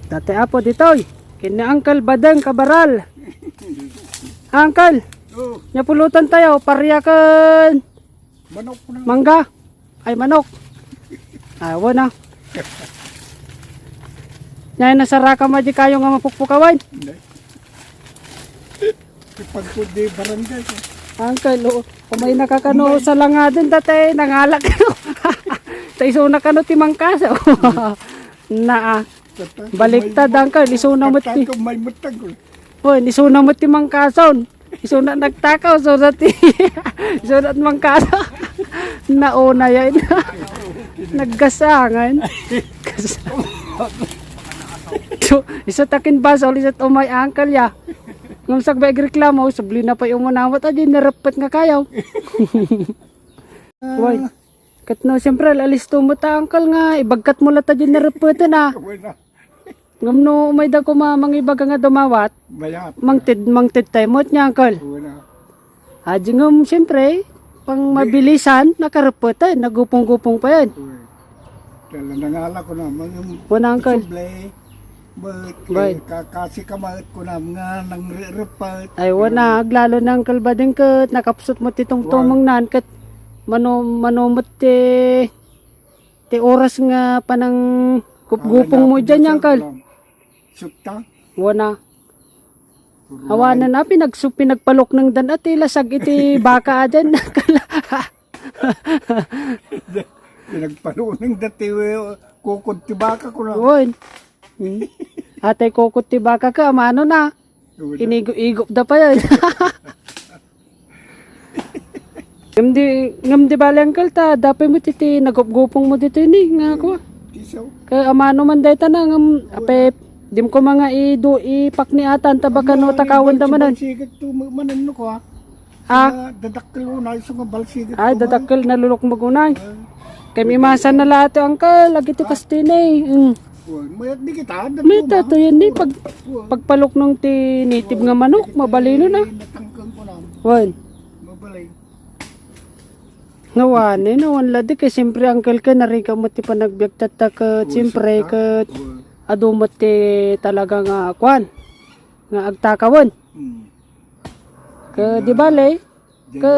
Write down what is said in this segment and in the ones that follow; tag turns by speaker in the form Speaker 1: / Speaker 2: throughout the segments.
Speaker 1: Dati apo ditoy. Kini Uncle Badeng Kabaral. Uncle,
Speaker 2: Oh,
Speaker 1: nya pulutan tayo, parya kan
Speaker 2: manok ko na.
Speaker 1: mangga. Ay manok. Awa na. Nya nasara ka maji kayo nga mapukpukawan.
Speaker 2: Hindi. Ipag ko di barangay ko.
Speaker 1: Uncle, kumay nakakano sa langa din dati, nangalak ano. Sa isuna kano timang kaso. Na baliktad Uncle, isuna mo ti.
Speaker 2: Ko may mutag ko.
Speaker 1: Hoy, isuna mo ti mang kason. Isuna nagtakaw so dati. Isuna at mang kaso. Nauna yan. Naggasangan. Isa takin basol, isa umay Uncle ya. Ngam sagbay reklamo, sabli na pa yung manamot aja narapet nga kayaw. Hoy. Kat no, siyempre, alis mo ta, Uncle nga, ibagkat mo lata dyan naraputan na.
Speaker 2: Wala.
Speaker 1: Ngam no, umay da ko mangibaga nga dumawat,
Speaker 2: Bayat.
Speaker 1: mangtid tayo mo't niya, Uncle.
Speaker 2: Wala.
Speaker 1: Haji ngam, siyempre, pang mabilisan, nakaraputan, nagupong-gupong pa yan.
Speaker 2: Dala nangala ko naman yung
Speaker 1: Wala, Uncle.
Speaker 2: sublay.
Speaker 1: Bay.
Speaker 2: Kakasi kamalit ko na mga nang repat.
Speaker 1: Ay, wala, lalo na, Uncle Badeng kat, nakapsot mo titong tumang nan, kat, manomot ti oras nga panang gupong mo dyan, Uncle.
Speaker 2: Sukta.
Speaker 1: Wala. Hawanan na, pinagpalok ng dan at ilasag iti baka dyan.
Speaker 2: Pinagpaluning dati kukod tibaka ko na.
Speaker 1: Uwan. Atay kokot ti baka ka, amano na. Inigo-igop da pa yan. Ngam di bali Uncle ta, dapay mo titi, nagupgupong mo dito ini, nga ako.
Speaker 2: Tisaw.
Speaker 1: Kaya amano man day ta na, ngam, ape, dim ko mga ipak ni atan, tabaka no takawan da manan.
Speaker 2: Balsigat to manan ko ha.
Speaker 1: Ah,
Speaker 2: Dadakkel ko na iso nga balsigat.
Speaker 1: ay, dadakkel na lulok magunay. Kami masan na lahat Uncle, lagi ti kastinay.
Speaker 2: Mayat di kita.
Speaker 1: May tato yan eh, pagpalok ng ti native nga manok, mabalino na.
Speaker 2: Natangkang ko na.
Speaker 1: Wan,
Speaker 2: Mabalay.
Speaker 1: nawanin, nawan ladi kay siyempre Uncle ka, narika mo ti panagbiag tata ka, siyempre ka, adumot ti talaga nga kwan, nga agtakawan. Ka di bale,
Speaker 2: Ka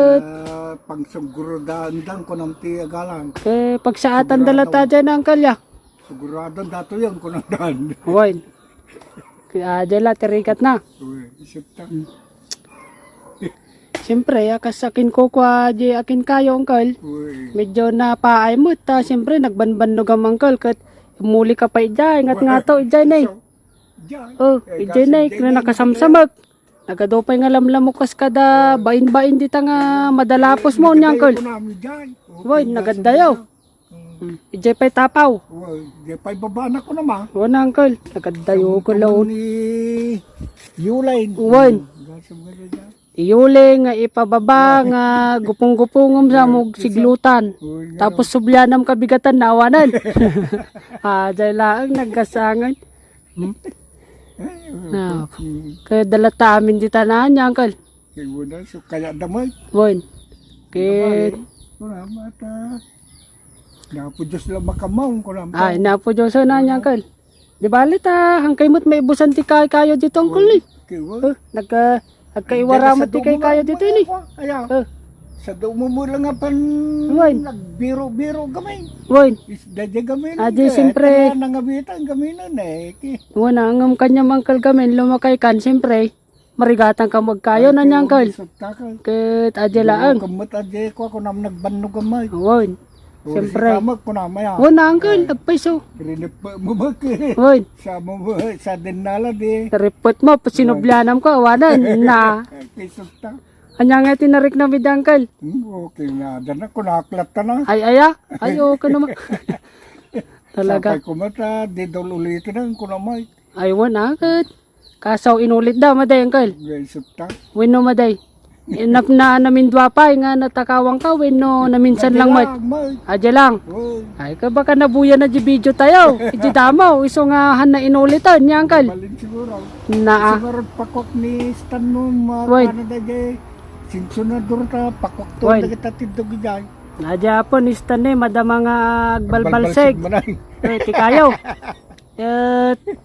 Speaker 2: pangsuguro daan ko ng ti agalang.
Speaker 1: kay pagsaatan dalata dyan Uncle ya.
Speaker 2: Sigurado dato yan ko ng daan.
Speaker 1: Wan, kaya dyan la, tirikat na.
Speaker 2: Isip ta.
Speaker 1: Siyempre, akas akin ko kwa di akin kayo Uncle. Medyo napaay mo ta, siyempre nagbanbanog ang Uncle kat muli ka pa ijay, ngat nga to ijay na eh. Oh, ijay na eh, kaya nakasamsamag. Nagadopay nga lamlamukas kada bain-bain dita nga madalapos mo niya Uncle. Woy, nagadayaw. Ijay pa'y tapaw.
Speaker 2: Di pa'y baba na ko naman.
Speaker 1: Wana Uncle, nagadayo ko laon.
Speaker 2: Ni Yulain.
Speaker 1: Uwan, iyuli nga ipababa nga gupong-gupongom sa mog siglutan. Tapos subyanam kabigatan nawanan. Dahil lang nagkasangan. Kaya dalata amin di tanahan niya Uncle.
Speaker 2: Kaya damay.
Speaker 1: Wan, kaya...
Speaker 2: Mata. Napo Diyos lang makamang ko naman.
Speaker 1: Ay, napo Diyos na niya Uncle. Di bali ta, hangkay mo't may ibusan ti kayo dito Uncle eh. Nagkaiwara mo ti kayo dito ini.
Speaker 2: Ayaw. Sa dumo mo lang nga pan nagbiro-biro gamay.
Speaker 1: Wan,
Speaker 2: Dadya gamay.
Speaker 1: Adi, siyempre.
Speaker 2: Nangabitan gamay na eh.
Speaker 1: wana ang kanya Uncle gamin lumakay kan, siyempre. Marigatan ka magkayo na niya Uncle. Kat adya laang.
Speaker 2: Kamot adya ko ako naman nagbanog gamay.
Speaker 1: Wan, siyempre.
Speaker 2: Kamot ko naman ya.
Speaker 1: Wana Uncle, nagpaiso.
Speaker 2: Rinip mo ba ke?
Speaker 1: Wan,
Speaker 2: Sa dinala di.
Speaker 1: report mo, sinublanam ko, awanan na.
Speaker 2: Kisukta.
Speaker 1: Anya nga tinarik na vid Uncle.
Speaker 2: Okay na. Dana ko naklat ka na.
Speaker 1: Ay, ay, okay naman. Talaga.
Speaker 2: Sakay ko mata. Di dol ulitin na ko naman.
Speaker 1: Ay, wana, kat. Kasaw inulit daw, maday Uncle.
Speaker 2: Kisukta.
Speaker 1: Wino maday. Na namindwa pa, nga natakawang ka, wino naminsan lang mat. Adya lang. Ay, ka baka nabuya na di video tayo. Iti damaw, iso nga na inulitan niya Uncle.
Speaker 2: Balin siguro.
Speaker 1: Na,
Speaker 2: Siguro pakok ni Stan mo
Speaker 1: Wait.
Speaker 2: Canada di. Sinsunador ta pakok to
Speaker 1: Wait.
Speaker 2: kita tidog diyan.
Speaker 1: nadya po, nistan eh, madama nga agbalbalseg.
Speaker 2: Manay.
Speaker 1: Ti kayo.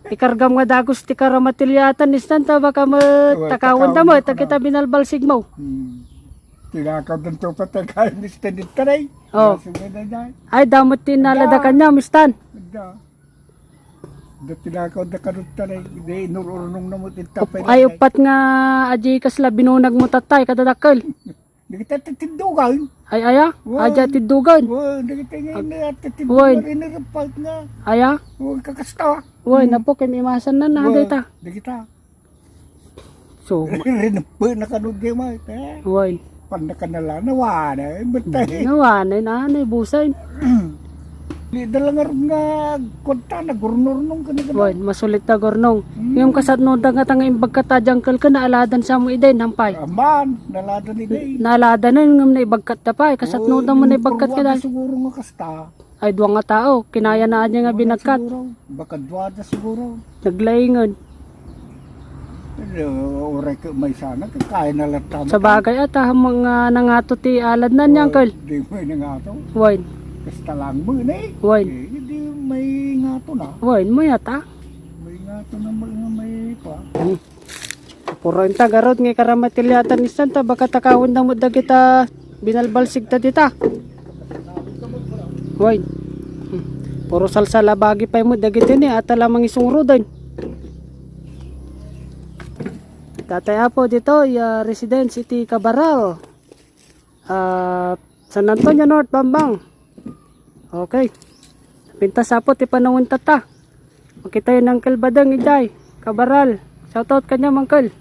Speaker 1: Tikargam nga dagos ti karamatilyatan istan ta baka matakawon ta mo kita binalbalsig mo.
Speaker 2: Tinakaw doon to patay kayo ni Stanit Taray.
Speaker 1: Oh. Ay damot tinalada kanya mistan.
Speaker 2: Da tinakaw da karot Taray. Hindi inurunong na mo tintapay.
Speaker 1: Ay upat nga aji kasla binunag mo tatay kadadakkel.
Speaker 2: Hindi kita titindugan.
Speaker 1: Ay aya, aja tidugan.
Speaker 2: Hindi kita nga titindugan. Inirapat nga.
Speaker 1: Aya,
Speaker 2: Huwag kakasta.
Speaker 1: woy napo kay imasan na naday ta.
Speaker 2: Hindi kita.
Speaker 1: So,
Speaker 2: Rinapa na kanod kayo mo.
Speaker 1: woy.
Speaker 2: Panakanala na wala. Batay.
Speaker 1: Nawanay na anay busay.
Speaker 2: Di dalang nga konta na gurnurnong ka na
Speaker 1: Woy, masulit ta gornong. Yung kasat no nga tanga imbag katajangkel ka na aladan sa mo iden hampay.
Speaker 2: Aman, nalada ni Day.
Speaker 1: Nalada na yung na ibagkat ta pa. Kasat no mo na ibagkat ka dahil.
Speaker 2: Siguro nga kasta.
Speaker 1: Ay duwa nga tao, kinaya na niya nga binagkat.
Speaker 2: Baka duwada siguro.
Speaker 1: Naglaingon.
Speaker 2: Oray ka may sana, kaya na lang tama.
Speaker 1: Sa bagay at mga nangato ti alad na niya, Uncle.
Speaker 2: Di may nangato.
Speaker 1: Woy,
Speaker 2: Kasta lang mo na eh.
Speaker 1: woy,
Speaker 2: Hindi may ngato na.
Speaker 1: woy, mo yata.
Speaker 2: May ngato na may pa.
Speaker 1: Puro yung tagarot nga karamatilyatan ni Santa, baka takawon na mo da kita binalbalsig ta dita. Woy, puro salsala bagi pa mo da kita ni, at lamang isungro doon. Tatay Apo dito, residence iti Cabaral. San Antonio North, Bambang. Okay. Pintas Apo ti panawon tata. Makita yun Uncle Badang Ijay, Cabaral. Shoutout kanya Uncle.